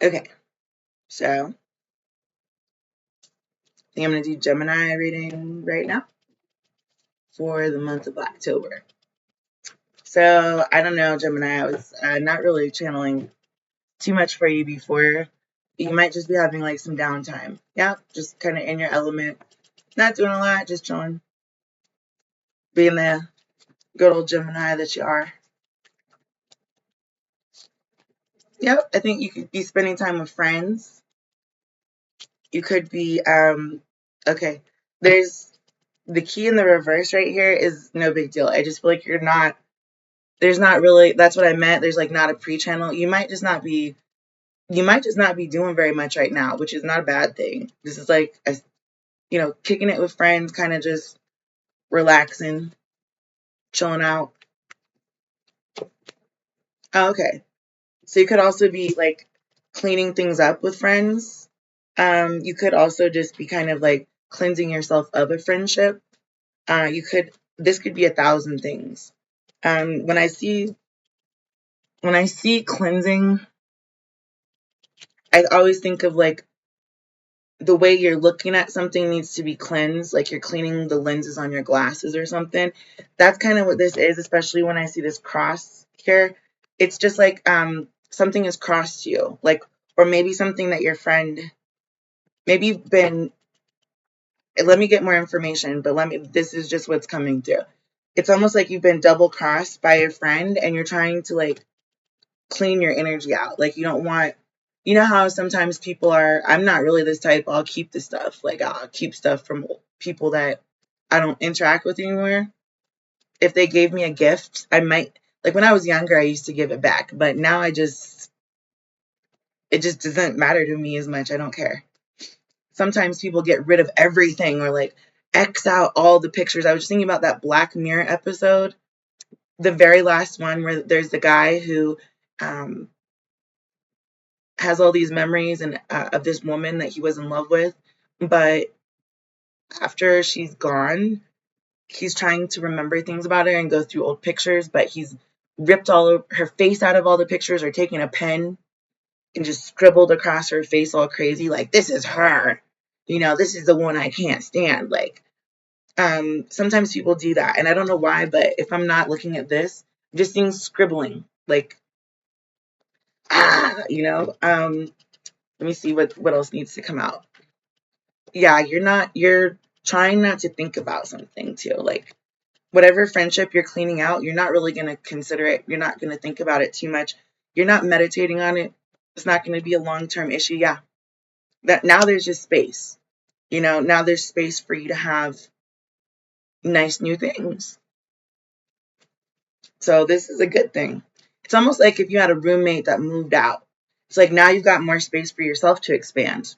Okay, so I think I'm going to do Gemini reading right now for the month of October. So I don't know, Gemini, I was not really channeling too much for you before. You might just be having like some downtime. Yeah, just kind of in your element. Not doing a lot, just chilling. Being the good old Gemini that you are. Yep, I think you could be spending time with friends. You could be, okay, there's the key in the reverse right here is no big deal. I just feel like there's not really, that's what I meant. There's like not a pre-channel. You might just not be doing very much right now, which is not a bad thing. This is like, kicking it with friends, kind of just relaxing, chilling out. Oh, okay. So you could also be like cleaning things up with friends. You could also just be kind of like cleansing yourself of a friendship. This could be 1,000 things. Um, when I see when I see cleansing, I always think of like the way you're looking at something needs to be cleansed, like you're cleaning the lenses on your glasses or something. That's kind of what this is, especially when I see this cross here. It's just like something has crossed you, like, or maybe something that your friend, maybe you've been, let me get more information, but this is just what's coming through. It's almost like you've been double crossed by a friend and you're trying to like clean your energy out. Like you don't want, you know how sometimes people are, I'm not really this type, I'll keep the stuff. Like I'll keep stuff from people that I don't interact with anymore. If they gave me a gift, I might, like when I was younger, I used to give it back, but now it just doesn't matter to me as much. I don't care. Sometimes people get rid of everything or like X out all the pictures. I was just thinking about that Black Mirror episode, the very last one where there's the guy who um, has all these memories and of this woman that he was in love with, but after she's gone, he's trying to remember things about her and go through old pictures, but he's ripped all of her face out of all the pictures or taken a pen and just scribbled across her face all crazy, like this is her. This is the one I can't stand. Like, sometimes people do that, and I don't know why, but if I'm not looking at this, I'm just seeing scribbling, like let me see what else needs to come out. Yeah, you're trying not to think about something too. Like whatever friendship you're cleaning out, you're not really going to consider it. You're not going to think about it too much. You're not meditating on it. It's not going to be a long-term issue. Yeah. That now there's just space. Now there's space for you to have nice new things. So this is a good thing. It's almost like if you had a roommate that moved out. It's like now you've got more space for yourself to expand.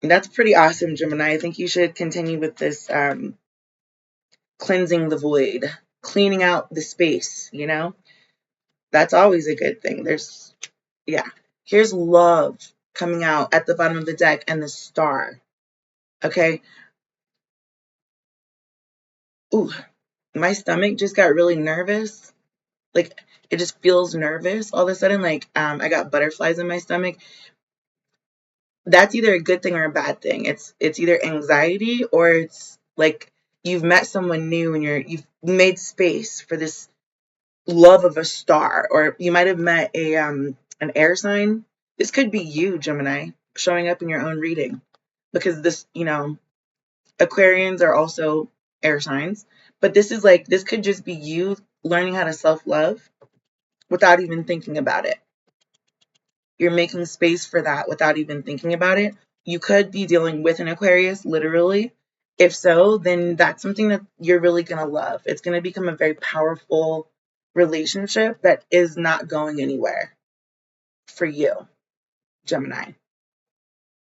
And that's pretty awesome, Gemini. I think you should continue with this cleansing the void, cleaning out the space. That's always a good thing. Yeah. Here's love coming out at the bottom of the deck and the star. Okay. Ooh, my stomach just got really nervous. Like it just feels nervous all of a sudden. Like I got butterflies in my stomach. That's either a good thing or a bad thing. It's either anxiety or it's like you've met someone new and you've made space for this love of a star, or you might have met a an air sign. This could be you, Gemini, showing up in your own reading because Aquarians are also air signs, but this could just be you learning how to self-love without even thinking about it. You're making space for that without even thinking about it. You could be dealing with an Aquarius, literally. If so, then that's something that you're really going to love. It's going to become a very powerful relationship that is not going anywhere for you, Gemini.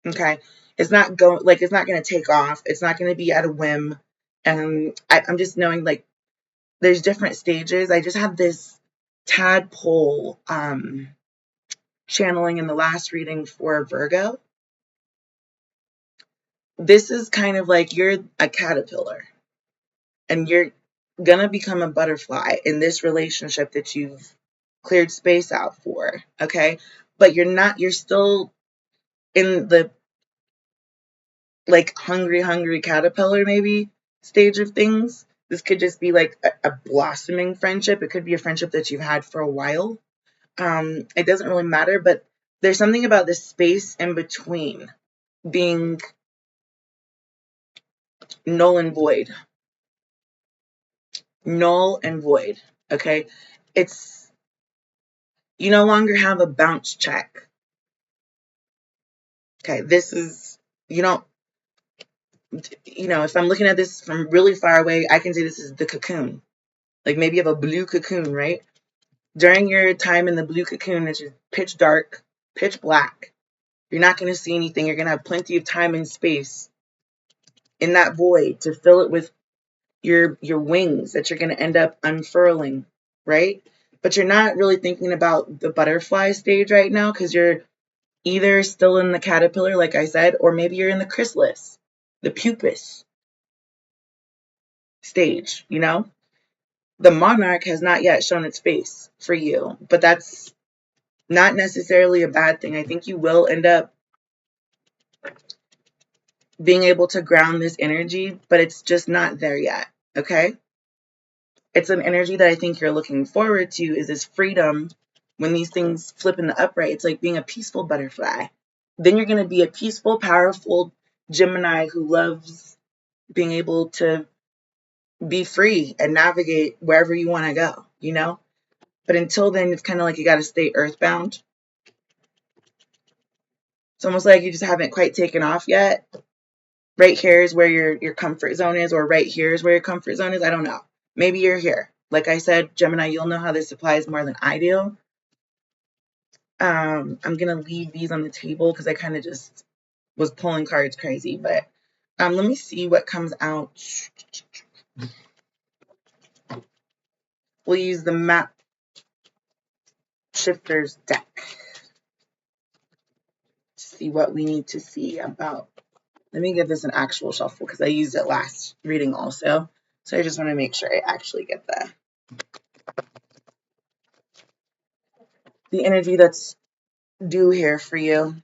Okay. It's not going to take off. It's not going to be at a whim. And I'm just knowing like there's different stages. I just have this tadpole channeling in the last reading for Virgo. This is kind of like you're a caterpillar and you're gonna become a butterfly in this relationship that you've cleared space out for, okay? But you're still in the like hungry caterpillar maybe stage of things. This could just be like a blossoming friendship. It could be a friendship that you've had for a while. It doesn't really matter, but there's something about the space in between being null and void. Null and void. Okay. It's, you no longer have a bounce check. Okay. This is, you don't, if I'm looking at this from really far away, I can say this is the cocoon. Like maybe you have a blue cocoon, right? During your time in the blue cocoon, it's just pitch dark, pitch black. You're not going to see anything. You're going to have plenty of time and space in that void to fill it with your wings that you're going to end up unfurling, right? But you're not really thinking about the butterfly stage right now because you're either still in the caterpillar, like I said, or maybe you're in the chrysalis, the pupus stage, The monarch has not yet shown its face for you, but that's not necessarily a bad thing. I think you will end up being able to ground this energy, but it's just not there yet, okay? It's an energy that I think you're looking forward to is this freedom when these things flip in the upright. It's like being a peaceful butterfly. Then you're going to be a peaceful, powerful Gemini who loves being able to be free and navigate wherever you want to go. But until then, it's kind of like you got to stay earthbound. It's almost like you just haven't quite taken off yet. Right here is where your comfort zone is, or right here is where your comfort zone is. I don't know. Maybe you're here. Like I said, Gemini, you'll know how this applies more than I do. I'm going to leave these on the table because I kind of just was pulling cards crazy. But let me see what comes out. We'll use the Map Shifters deck to see what we need to see about. Let me give this an actual shuffle because I used it last reading also. So I just want to make sure I actually get the energy that's due here for you.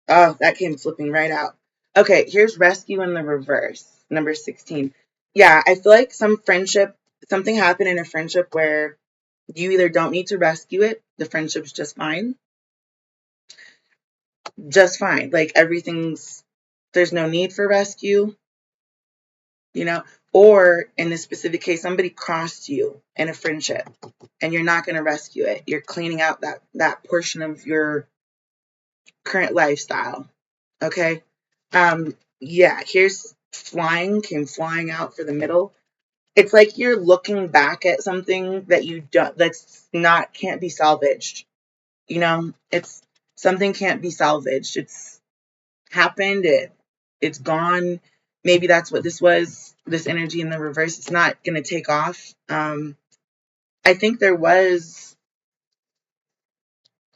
Oh, that came flipping right out. Okay, here's rescue in the reverse, number 16. Yeah, I feel like something happened in a friendship where you either don't need to rescue it, the friendship's just fine. Just fine. Like there's no need for rescue, or in this specific case, somebody crossed you in a friendship and you're not going to rescue it. You're cleaning out that portion of your current lifestyle. Okay. Yeah, here's came flying out for the middle. It's like you're looking back at something that can't be salvaged. It's something can't be salvaged. It's happened. It's gone. Maybe that's what this was. This energy in the reverse. It's not going to take off. I think there was.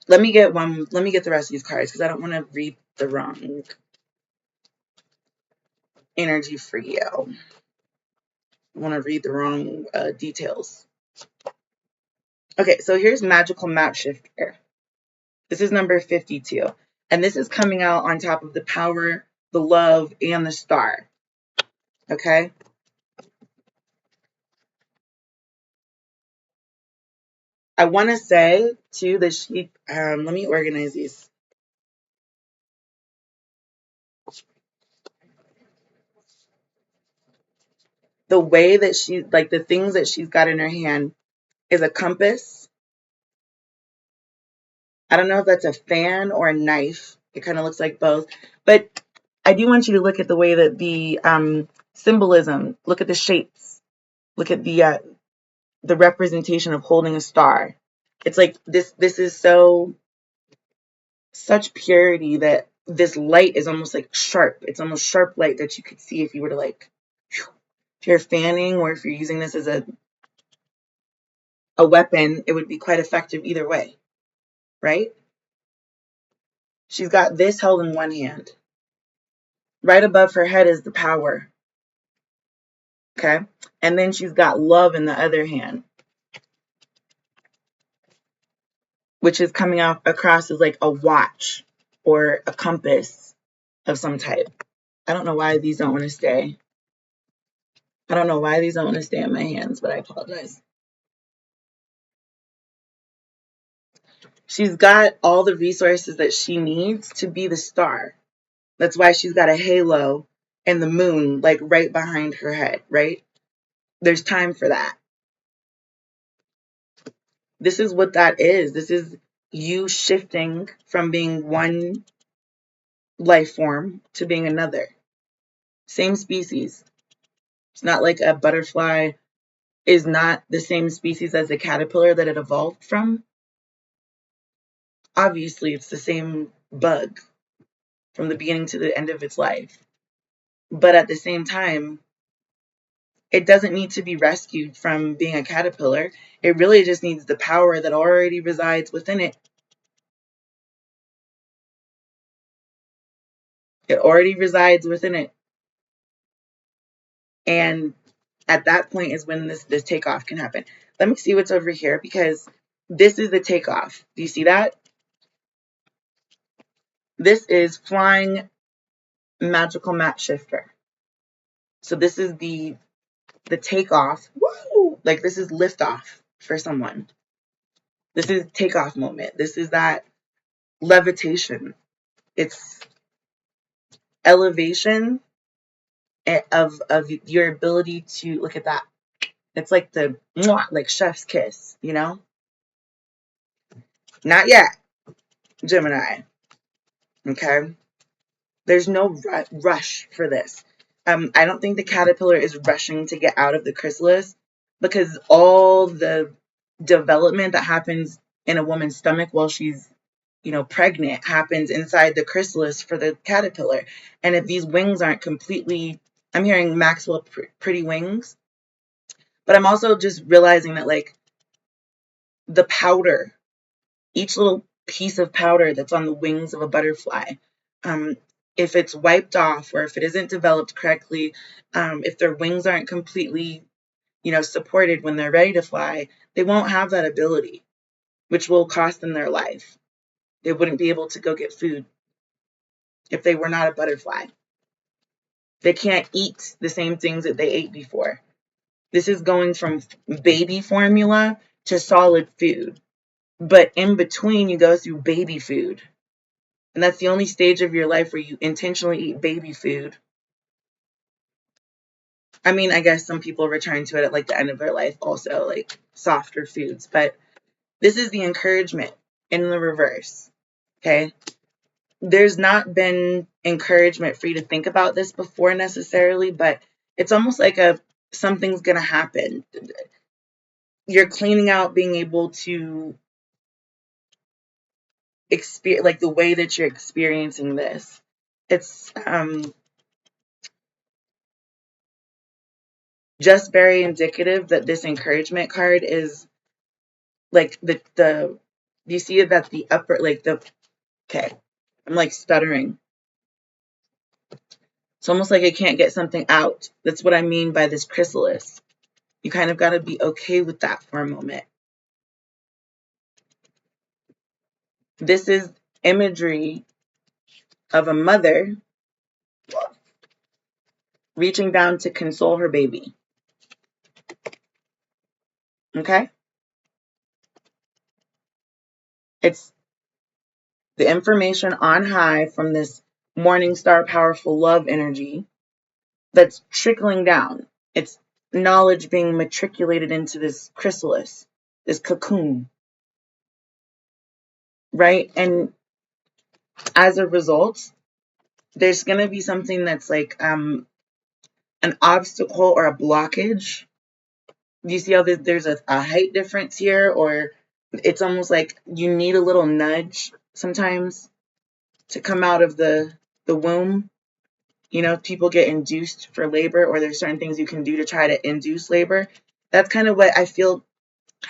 Let me get the rest of these cards because I don't want to read the wrong energy for you. I want to read the wrong details. Okay, so here's Magical Map Shifter. This is number 52. And this is coming out on top of the power, the love, and the star. Okay? I want to say, too, that let me organize these. The way that the things that she's got in her hand is a compass. I don't know if that's a fan or a knife. It kind of looks like both. But I do want you to look at the way that the symbolism, look at the shapes, look at the representation of holding a star. It's like this is such purity that this light is almost like sharp. It's almost sharp light that you could see if you were to if you're fanning or if you're using this as a weapon, it would be quite effective either way, right? She's got this held in one hand. Right above her head is the power. Okay? And then she's got love in the other hand. which is coming out across as like a watch or a compass of some type. I don't know why these don't want to stay. I don't know why these don't want to stay in my hands, but I apologize. She's got all the resources that she needs to be the star. That's why she's got a halo and the moon like right behind her head, right? There's time for that. This is what that is. This is you shifting from being one life form to being another. Same species. It's not like a butterfly is not the same species as the caterpillar that it evolved from. Obviously, it's the same bug from the beginning to the end of its life. But at the same time, it doesn't need to be rescued from being a caterpillar. It really just needs the power that already resides within it. It already resides within it. And at that point is when this takeoff can happen. Let me see what's over here, because this is the takeoff. Do you see that? This is flying magical map shifter. So this is the takeoff. Woo! Like this is liftoff for someone. This is takeoff moment. This is that levitation. It's elevation of your ability to look at that. It's like the like chef's kiss, you know? Not yet, Gemini. Okay? There's no rush for this. I don't think the caterpillar is rushing to get out of the chrysalis, because all the development that happens in a woman's stomach while she's, pregnant happens inside the chrysalis for the caterpillar. And if these wings aren't completely, I'm hearing Maxwell pretty wings, but I'm also just realizing that like the powder, each little piece of powder that's on the wings of a butterfly, um, if it's wiped off or if it isn't developed correctly, if their wings aren't completely, supported when they're ready to fly, they won't have that ability, which will cost them their life. They wouldn't be able to go get food if they were not a butterfly. They can't eat the same things that they ate before. This is going from baby formula to solid food. But in between, you go through baby food. And that's the only stage of your life where you intentionally eat baby food. I mean, I guess some people return to it at like the end of their life also, like softer foods. But this is the encouragement in the reverse. Okay? There's not been encouragement for you to think about this before necessarily, but it's almost like something's going to happen. You're cleaning out being able to experience, like the way that you're experiencing this. It's just very indicative that this encouragement card is like the you see that the upper, like the, okay, I'm like stuttering. It's almost like I can't get something out. That's what I mean by this chrysalis. You kind of got to be okay with that for a moment. This is imagery of a mother reaching down to console her baby. Okay? It's the information on high from this morning star powerful love energy that's trickling down. It's knowledge being matriculated into this chrysalis, this cocoon, right? And as a result, there's going to be something that's like an obstacle or a blockage. Do you see how there's a height difference here? Or it's almost like you need a little nudge sometimes to come out of the womb. People get induced for labor, or there's certain things you can do to try to induce labor. That's kind of what I feel.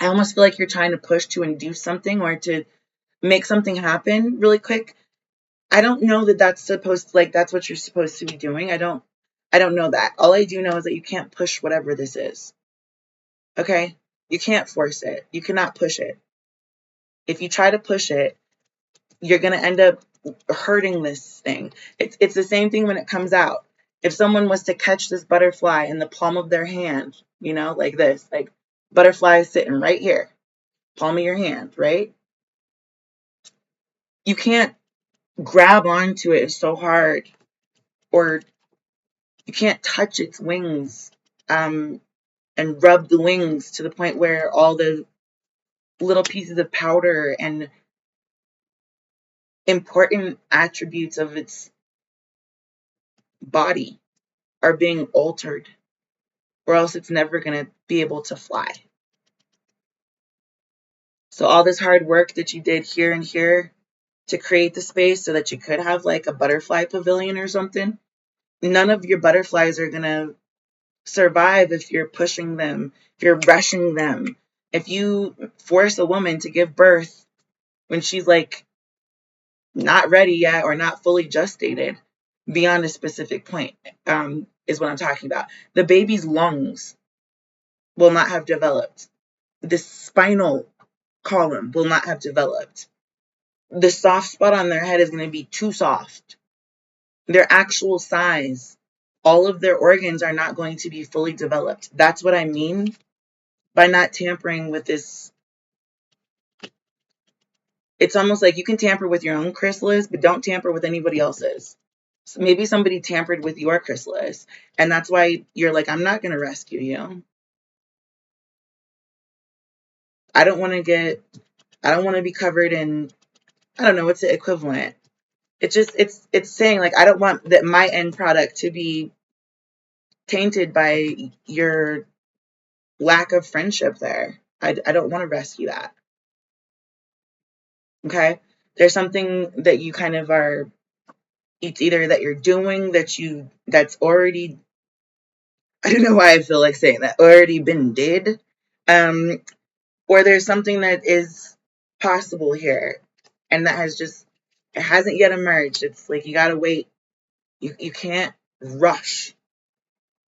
I almost feel like you're trying to push to induce something or to make something happen really quick. I don't know that that's supposed to, like, that's what you're supposed to be doing. I don't know that. All I do know is that you can't push whatever this is. Okay? You can't force it. You cannot push it. If you try to push it, you're going to end up hurting this thing. It's the same thing when it comes out. If someone was to catch this butterfly in the palm of their hand, you know, like this, like butterfly is sitting right here, palm of your hand, right? You can't grab onto it, it's so hard, or you can't touch its wings and rub the wings to the point where all the little pieces of powder and important attributes of its body are being altered, or else it's never going to be able to fly. So all this hard work that you did here and here to create the space so that you could have like a butterfly pavilion or something, none of your butterflies are going to survive if you're pushing them, if you're rushing them. If you force a woman to give birth when she's like not ready yet or not fully gestated beyond a specific point, is what I'm talking about. The baby's lungs will not have developed. The spinal column will not have developed. The soft spot on their head is going to be too soft. Their actual size, all of their organs are not going to be fully developed. That's what I mean by not tampering with this. It's almost like you can tamper with your own chrysalis, but don't tamper with anybody else's. So maybe somebody tampered with your chrysalis, and that's why you're like, I'm not going to rescue you. I don't want to be covered in, I don't know, what's the equivalent? It's saying like, I don't want that my end product to be tainted by your lack of friendship there. I don't want to rescue that. Okay? There's something that you kind of are, it's either that you're doing that's already, I don't know why I feel like saying that, already been did. Or there's something that is possible here and that it hasn't yet emerged. It's like you gotta wait. You can't rush.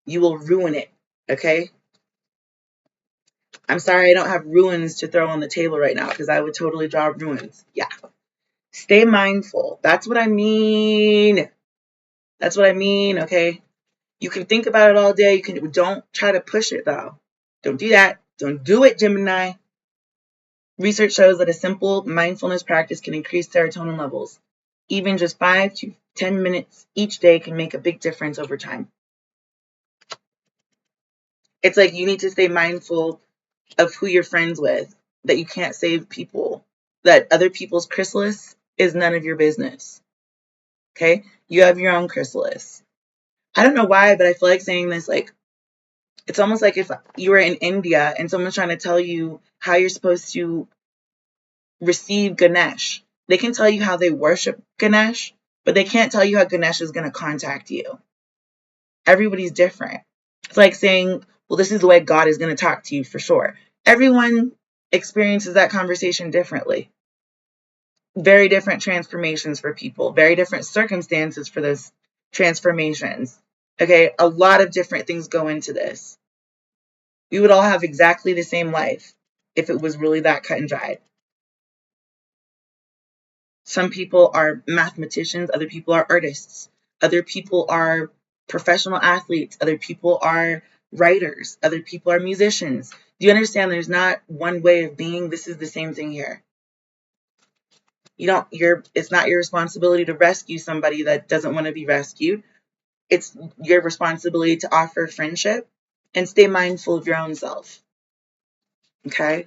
You will ruin it. Okay? I'm sorry I don't have ruins to throw on the table right now because I would totally draw ruins. Yeah. Stay mindful. That's what I mean. That's what I mean, okay? You can think about it all day. Don't try to push it though. Don't do that. Don't do it, Gemini. Research shows that a simple mindfulness practice can increase serotonin levels. Even just 5 to 10 minutes each day can make a big difference over time. It's like you need to stay mindful of who you're friends with, that you can't save people, that other people's chrysalis is none of your business. Okay? You have your own chrysalis. I don't know why, but I feel like saying this, like, it's almost like if you were in India and someone's trying to tell you how you're supposed to receive Ganesh. They can tell you how they worship Ganesh, but they can't tell you how Ganesh is going to contact you. Everybody's different. It's like saying, well, this is the way God is going to talk to you for sure. Everyone experiences that conversation differently. Very different transformations for people, very different circumstances for those transformations. Okay, a lot of different things go into this. We would all have exactly the same life if it was really that cut and dried. Some people are mathematicians, other people are artists, other people are professional athletes, other people are writers, other people are musicians. Do you understand there's not one way of being? This is the same thing here. It's not your responsibility to rescue somebody that doesn't want to be rescued. It's your responsibility to offer friendship and stay mindful of your own self. Okay?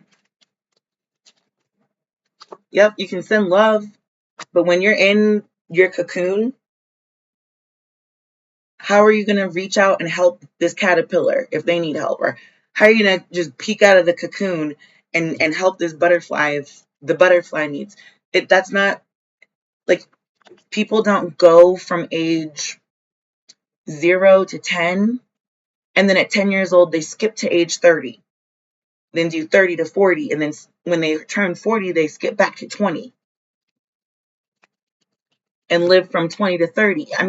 Yep, you can send love, but when you're in your cocoon, how are you going to reach out and help this caterpillar if they need help? Or how are you going to just peek out of the cocoon and help this butterfly if the butterfly needs it? That's not, like, people don't go from age 0 to 10 and then at 10 years old they skip to age 30, then do 30 to 40, and then when they turn 40 they skip back to 20 and live from 20 to 30. I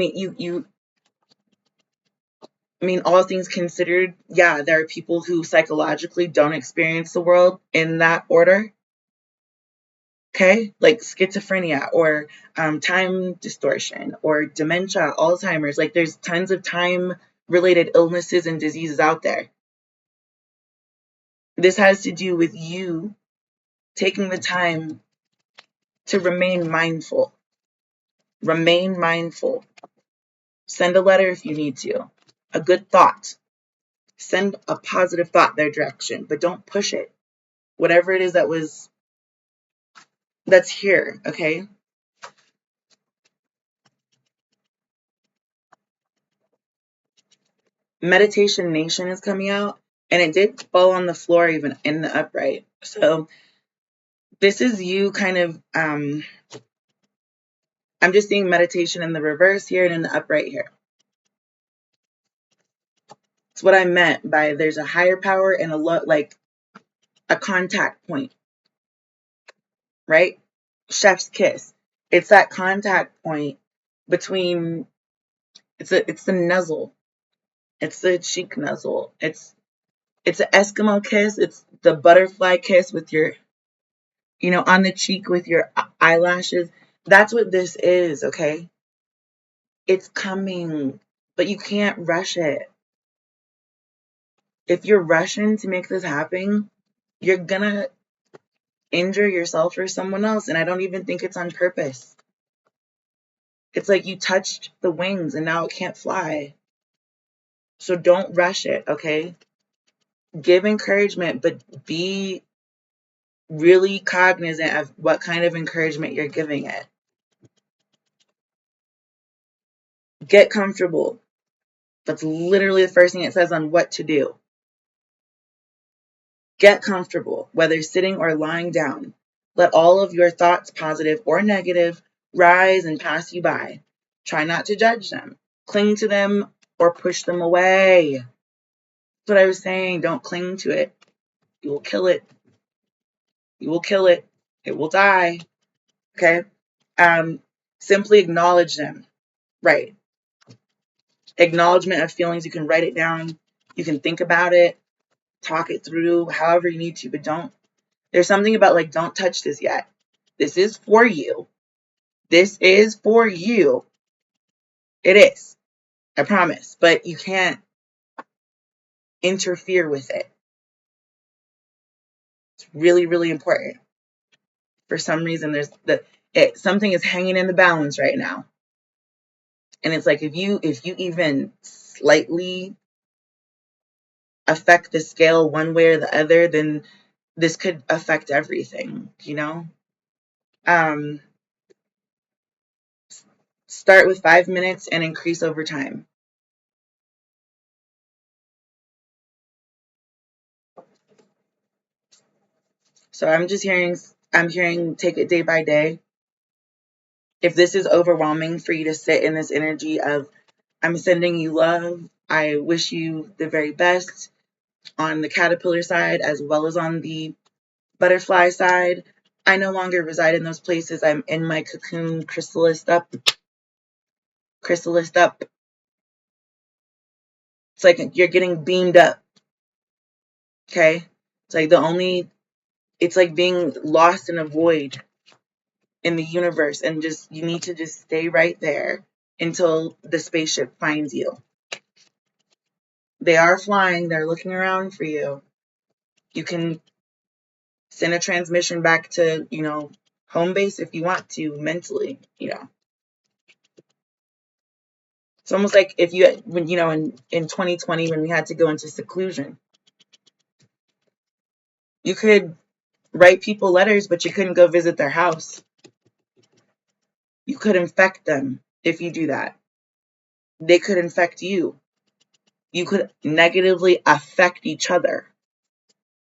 mean, all things considered, yeah, there are people who psychologically don't experience the world in that order. Okay, like schizophrenia or time distortion or dementia, Alzheimer's. Like there's tons of time related illnesses and diseases out there. This has to do with you taking the time to remain mindful. Remain mindful. Send a letter if you need to. A good thought. Send a positive thought their direction, but don't push it. Whatever it is that's here, okay? Meditation Nation is coming out, and it did fall on the floor even in the upright. So this is you kind of, I'm just seeing meditation in the reverse here and in the upright here. It's what I meant by there's a higher power and like a contact point, right? Chef's kiss. It's that contact point between, it's the nuzzle. It's the cheek nuzzle. It's an Eskimo kiss. It's the butterfly kiss with your, on the cheek with your eyelashes. That's what this is, okay? It's coming, but you can't rush it. If you're rushing to make this happen, you're gonna injure yourself or someone else, and I don't even think it's on purpose. It's like you touched the wings and now it can't fly. So don't rush it, okay? Give encouragement, but be really cognizant of what kind of encouragement you're giving it. Get comfortable. That's literally the first thing it says on what to do. Get comfortable, whether sitting or lying down. Let all of your thoughts, positive or negative, rise and pass you by. Try not to judge them. Cling to them or push them away. That's what I was saying. Don't cling to it. You will kill it. You will kill it. It will die. Okay? Simply acknowledge them. Right. Acknowledgement of feelings. You can write it down. You can think about it. Talk it through however you need to, but there's something about like, don't touch this yet. This is for you. This is for you. It is. I promise. But you can't interfere with it. It's really, really important. For some reason, something is hanging in the balance right now. And it's like if you even slightly affect the scale one way or the other, then this could affect everything, Start with 5 minutes and increase over time. So I'm hearing take it day by day. If this is overwhelming for you to sit in this energy of, I'm sending you love, I wish you the very best on the caterpillar side as well as on the butterfly side. I no longer reside in those places. I'm in my cocoon, chrysalis up. It's like you're getting beamed up. Okay? It's like being lost in a void in the universe, and you need to just stay right there until the spaceship finds you. They are flying, they're looking around for you. You can send a transmission back to, home base if you want to mentally, It's almost like if when in 2020 when we had to go into seclusion, you could write people letters, but you couldn't go visit their house. You could infect them if you do that. They could infect you. You could negatively affect each other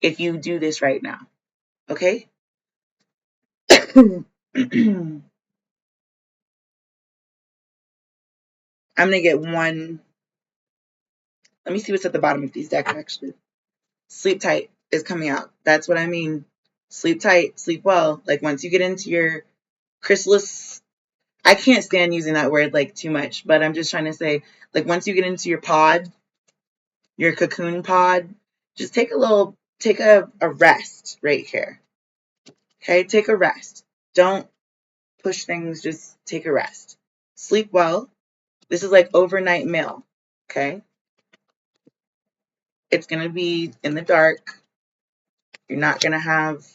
if you do this right now. Okay? I'm going to get one. Let me see what's at the bottom of these decks, actually. Sleep tight is coming out. That's what I mean. Sleep tight, sleep well. Like once you get into your chrysalis, I can't stand using that word like too much, but I'm just trying to say, like once you get into your pod, your cocoon pod, just take a rest right here. Okay, take a rest. Don't push things, just take a rest. Sleep well. This is like overnight mail, okay? It's going to be in the dark. You're not going to have,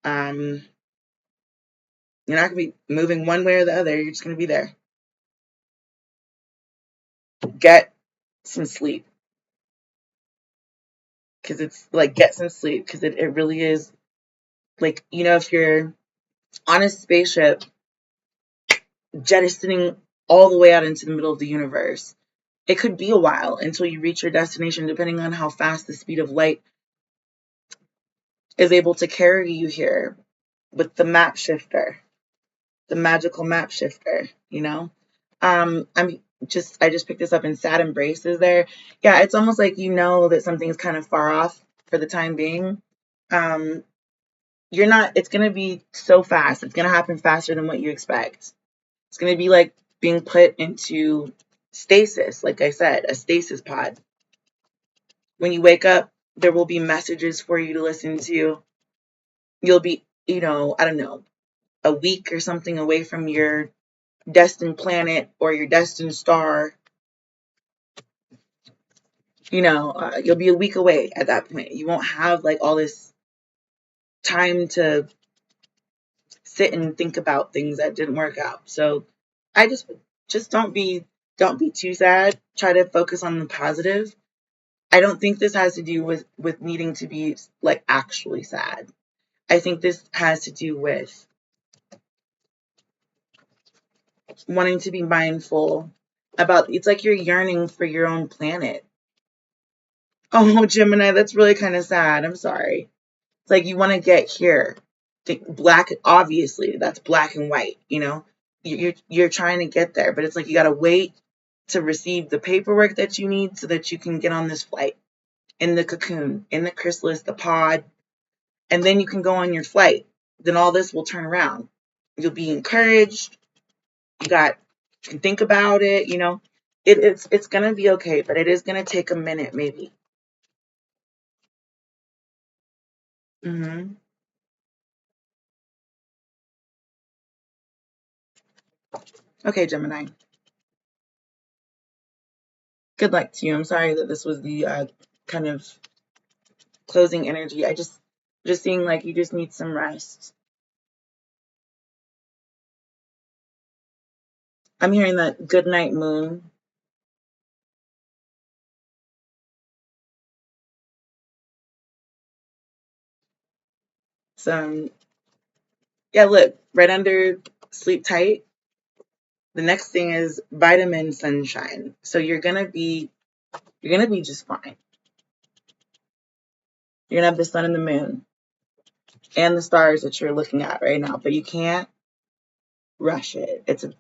you're not going to be moving one way or the other. You're just going to be there. Get some sleep. Because it's like, get some sleep. Because it really is like, if you're on a spaceship jettisoning all the way out into the middle of the universe, it could be a while until you reach your destination, depending on how fast the speed of light is able to carry you here with the map shifter, the magical map shifter, I just picked this up in Sad Embraces there. Yeah, it's almost like that something's kind of far off for the time being. You're not, it's gonna be so fast. It's gonna happen faster than what you expect. It's gonna be like being put into stasis, like I said, a stasis pod. When you wake up, there will be messages for you to listen to. You'll be, I don't know, a week or something away from your destined planet or your destined star. You'll be a week away at that point. You won't have like all this time to sit and think about things that didn't work out. So I just don't be too sad. Try to focus on the positive. I don't think this has to do with needing to be like actually sad. I think this has to do with wanting to be mindful about, it's like you're yearning for your own planet. Oh, Gemini, that's really kind of sad. I'm sorry. It's like you want to get here. Black, obviously, that's black and white, You're trying to get there, but it's like you got to wait to receive the paperwork that you need so that you can get on this flight in the cocoon, in the chrysalis, the pod, and then you can go on your flight. Then all this will turn around. You'll be encouraged. You can think about it, it's gonna be okay, but it is gonna take a minute, maybe. Okay, Gemini. Good luck to you. I'm sorry that this was the kind of closing energy. Just seeing like you just need some rest. I'm hearing that good night, moon. Some, yeah, look, right under sleep tight. The next thing is vitamin sunshine. So you're gonna be just fine. You're gonna have the sun and the moon and the stars that you're looking at right now, but you can't rush it. It's a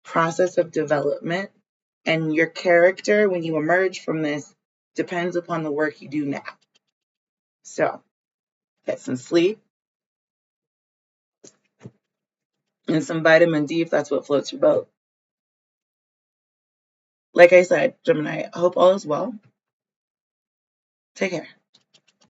process of development, and your character, when you emerge from this, depends upon the work you do now. So get some sleep and some vitamin D if that's what floats your boat. Like I said, Gemini, I hope all is well. Take care.